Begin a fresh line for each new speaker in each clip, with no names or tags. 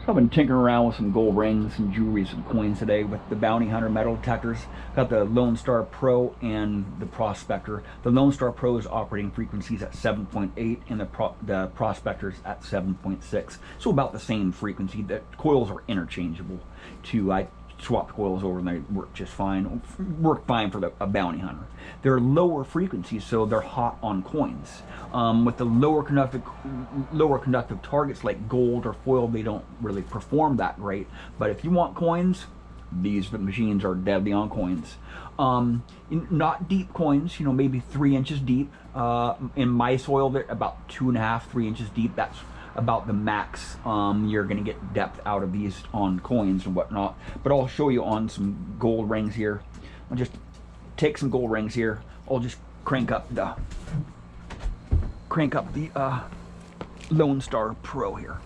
I've been tinkering around with some gold rings, some jewelry, some coins today with the Bounty Hunter metal detectors. Got the Lone Star Pro and the Prospector. The Lone Star Pro's operating frequencies at 7.8 and the Prospector's at 7.6. So about the same frequency. The coils are interchangeable too. I swap the coils over and they work just fine. Work fine for a Bounty Hunter. They're lower frequencies, so they're hot on coins. With the lower conductive targets like gold or foil, they don't really perform that great. But if you want coins, these machines are deadly on coins. Not deep coins, maybe 3 inches deep. In my soil, they're about 2.5, 3 inches deep. That's about the max you're going to get depth out of these on coins and whatnot. But I'll show you on some gold rings here. I'll just take some gold rings here. I'll just crank up the Lone Star Pro here.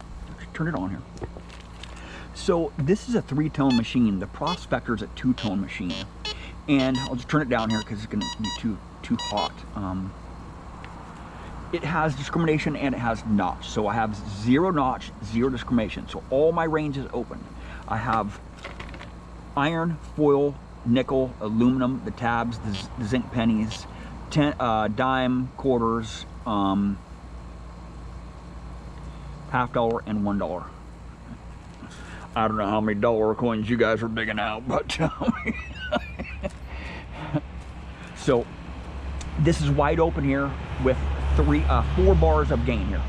Turn it on here. So this is a 3-tone machine. The Prospector is a 2-tone machine, and I'll just turn it down here because it's going to be too hot. It has discrimination and it has notch. So I have 0 notch, 0 discrimination. So all my range is open. I have iron, foil, nickel, aluminum, the tabs, the zinc pennies, dime, quarters, $50 and $1. I don't know how many dollar coins you guys are digging out, but so this is wide open here with 4 bars of gain here.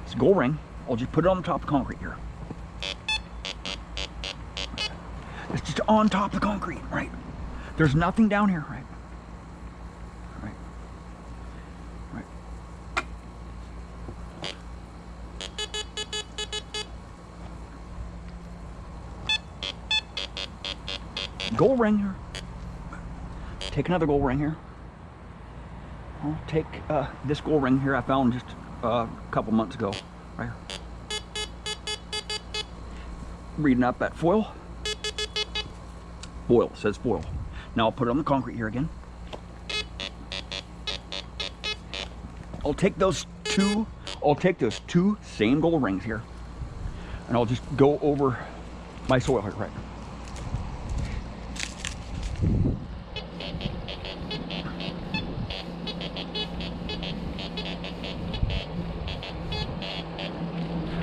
It's a gold ring. I'll just put it on the top of concrete here. It's just on top of the concrete, right? There's nothing down here, right? Gold ring here. Take another gold ring here. I'll take this gold ring here I found just a couple months ago, right here. Reading up that foil. Foil, says foil. Now I'll put it on the concrete here again. I'll take those two same gold rings here, and I'll just go over my soil here, right?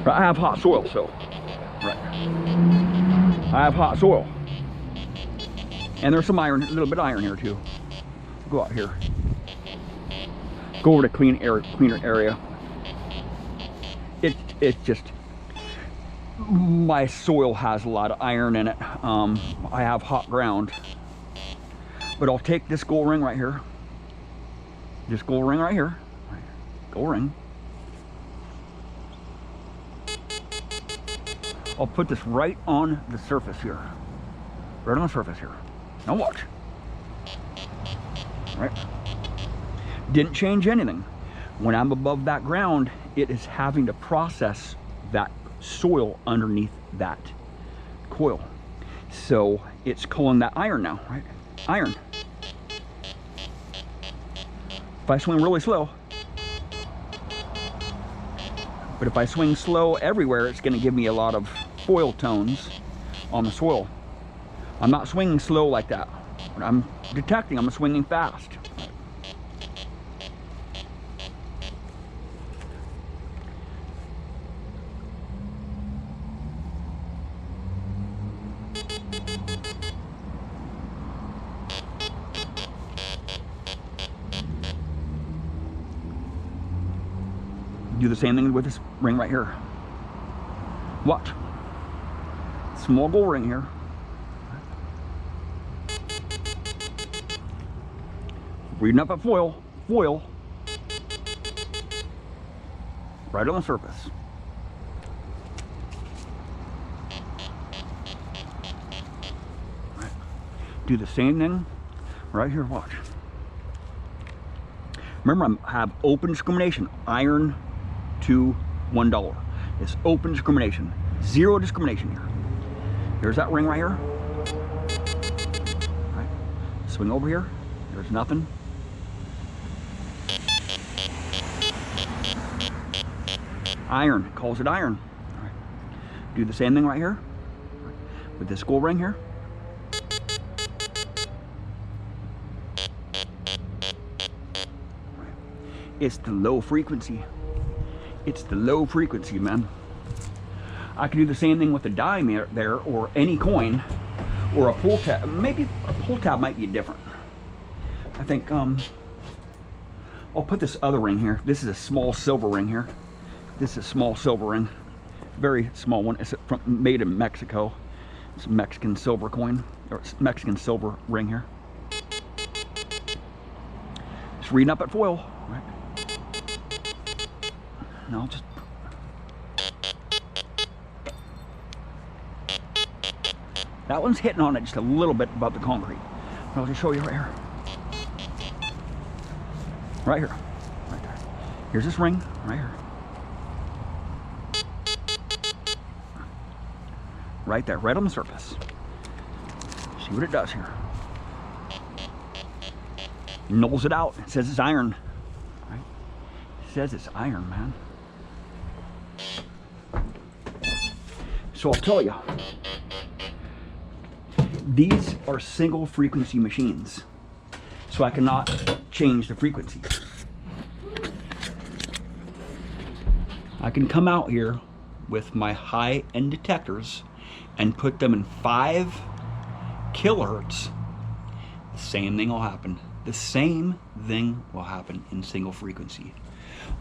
I have hot soil, so right. I have hot soil, and there's some iron, a little bit of iron here too. Go out here, go over to cleaner area. It's just my soil has a lot of iron in it. I have hot ground, but I'll take this gold ring right here. This gold ring right here, gold ring. I'll put this right on the surface here. Right on the surface here. Now watch. Right? Didn't change anything. When I'm above that ground, it is having to process that soil underneath that coil. So it's calling that iron now, right? Iron. If I swing really slow, but if I swing slow everywhere, it's going to give me a lot of foil tones on the soil. I'm not swinging slow like that. When I'm detecting, I'm swinging fast. Do the same thing with this ring right here. Watch. Small gold ring here. Reading up at foil. Foil. Right on the surface. Right. Do the same thing right here. Watch. Remember, I have open discrimination. Iron to $1. It's open discrimination. 0 discrimination here. Here's that ring right here. Right. Swing over here. There's nothing. Iron, calls it iron. All right. Do the same thing right here with this gold ring here. It's the low frequency. It's the low frequency, man. I can do the same thing with the dime there, or any coin, or a pull tab. Maybe a pull tab might be different. I think I'll put this other ring here. This is a small silver ring here. This is a small silver ring, very small one. It's made in Mexico. It's a Mexican silver coin, or Mexican silver ring here. Just reading up at foil, right? And I'll just that one's hitting on it just a little bit above the concrete. I'll just show you right here. Right here. Right there. Here's this ring right here. Right there, right on the surface. See what it does here. Knolls it out. It says it's iron. Right? It says it's iron, man. So I'll tell you, these are single frequency machines, so I cannot change the frequency. I can come out here with my high-end detectors and put them in 5 kilohertz. The same thing will happen. The same thing will happen in single frequency.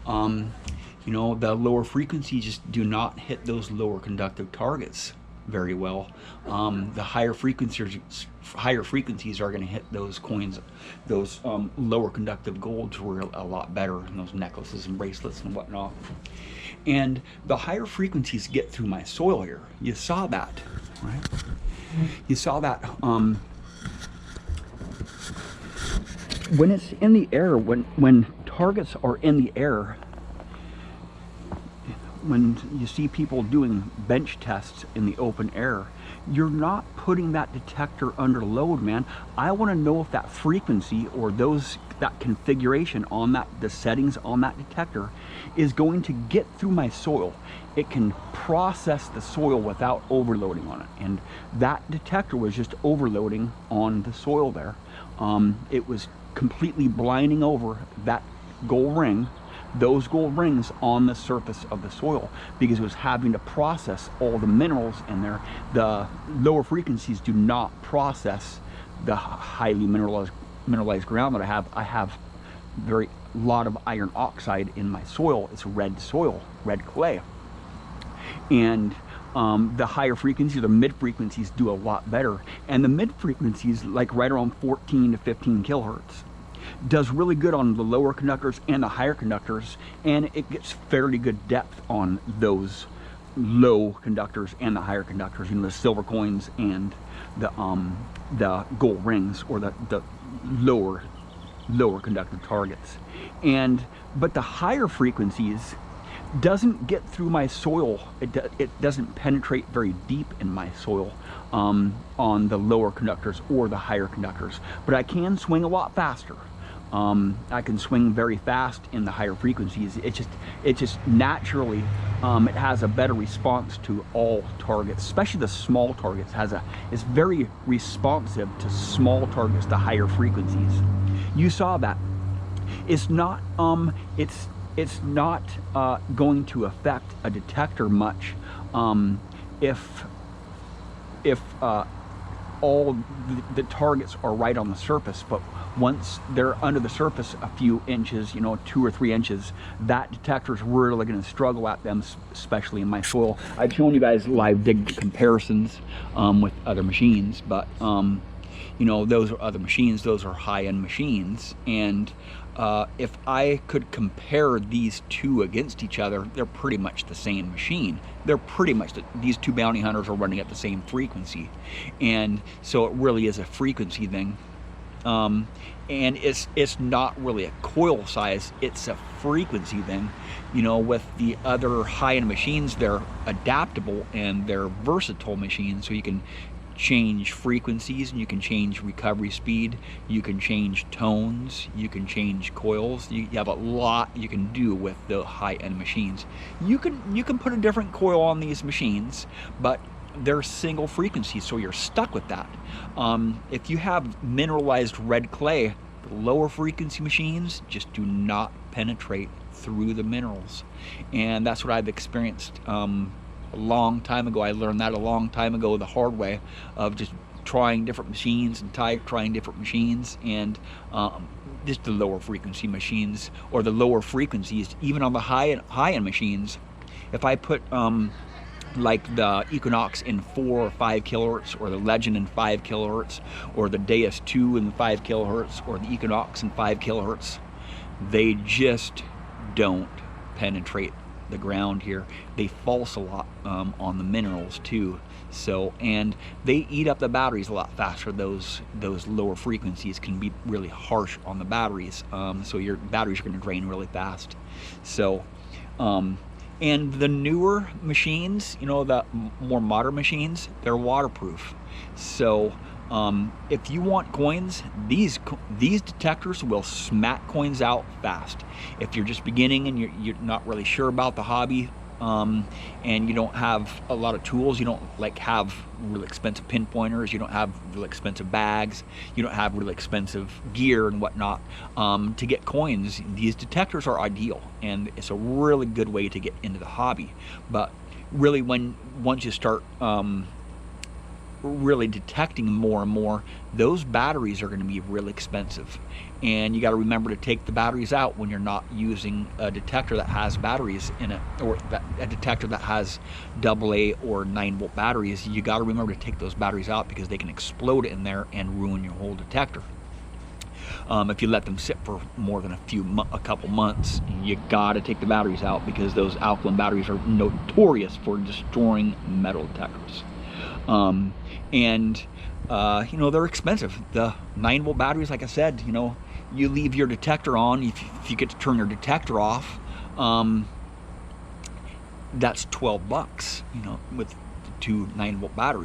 You know, the lower frequencies just do not hit those lower conductive targets very well. The higher frequencies are going to hit those coins, those lower conductive golds were a lot better, and those necklaces and bracelets and whatnot. And the higher frequencies get through my soil here. You saw that, right? You saw that when it's in the air, when targets are in the air, when you see people doing bench tests in the open air, you're not putting that detector under load, man. I want to know if that frequency or that configuration on the settings on that detector is going to get through my soil. It can process the soil without overloading on it, and that detector was just overloading on the soil there. It was completely blinding over that gold ring, those gold rings on the surface of the soil, because it was having to process all the minerals in there. The lower frequencies do not process the highly mineralized ground that I have. I have very lot of iron oxide in my soil. It's red soil, red clay. And the higher frequencies, the mid frequencies, do a lot better. And the mid frequencies, like right around 14 to 15 kilohertz, does really good on the lower conductors and the higher conductors, and it gets fairly good depth on those low conductors and the higher conductors, you know, the silver coins and the gold rings, or the lower conductive targets. But the higher frequencies doesn't get through my soil. It doesn't penetrate very deep in my soil on the lower conductors or the higher conductors, but I can swing a lot faster. I can swing very fast in the higher frequencies. It just naturally, it has a better response to all targets, especially the small targets. It's very responsive to small targets, the higher frequencies. You saw that. It's not going to affect a detector much if all the targets are right on the surface, but once they're under the surface a few inches, you know, 2 or 3 inches, that detector is really going to struggle at them, especially in my soil. I've shown you guys live dig comparisons with other machines, but you know, those are other machines, those are high-end machines, and if I could compare these two against each other, they're pretty much the same machine. They're pretty much, these two bounty hunters are running at the same frequency, and so it really is a frequency thing. And it's not really a coil size, it's a frequency thing. You know, with the other high-end machines, they're adaptable and they're versatile machines, so you can change frequencies, and you can change recovery speed, you can change tones, you can change coils. You have a lot you can do with the high-end machines. You can put a different coil on these machines, but they're single frequency, so you're stuck with that. If you have mineralized red clay, the lower frequency machines just do not penetrate through the minerals, and that's what I've experienced a long time ago. I learned that a long time ago the hard way, of just trying different machines and trying different machines, and just the lower frequency machines, or the lower frequencies, even on the high-end machines. If I put like the Equinox in 4 or 5 kilohertz, or the Legend in 5 kilohertz, or the Deus 2 in 5 kilohertz, or the Equinox in 5 kilohertz, they just don't penetrate the ground here. They false a lot on the minerals too. So, and they eat up the batteries a lot faster. Those lower frequencies can be really harsh on the batteries. So your batteries are going to drain really fast. So, and the newer machines, you know, the more modern machines, they're waterproof. So if you want coins, these detectors will smack coins out fast. If you're just beginning and you're not really sure about the hobby, and you don't have a lot of tools, you don't like have really expensive pinpointers, you don't have really expensive bags, you don't have really expensive gear and whatnot, to get coins, these detectors are ideal, and it's a really good way to get into the hobby. But really, once you start really detecting more and more, those batteries are going to be really expensive, and you got to remember to take the batteries out when you're not using a detector that has batteries in it, or a detector that has AA or 9-volt batteries. You got to remember to take those batteries out, because they can explode in there and ruin your whole detector. If you let them sit for more than a couple months, you gotta take the batteries out, because those alkaline batteries are notorious for destroying metal detectors. You know, they're expensive. The 9-volt batteries, like I said, you know, you leave your detector on, if you get to turn your detector off, that's $12, you know, with 2 9-volt batteries.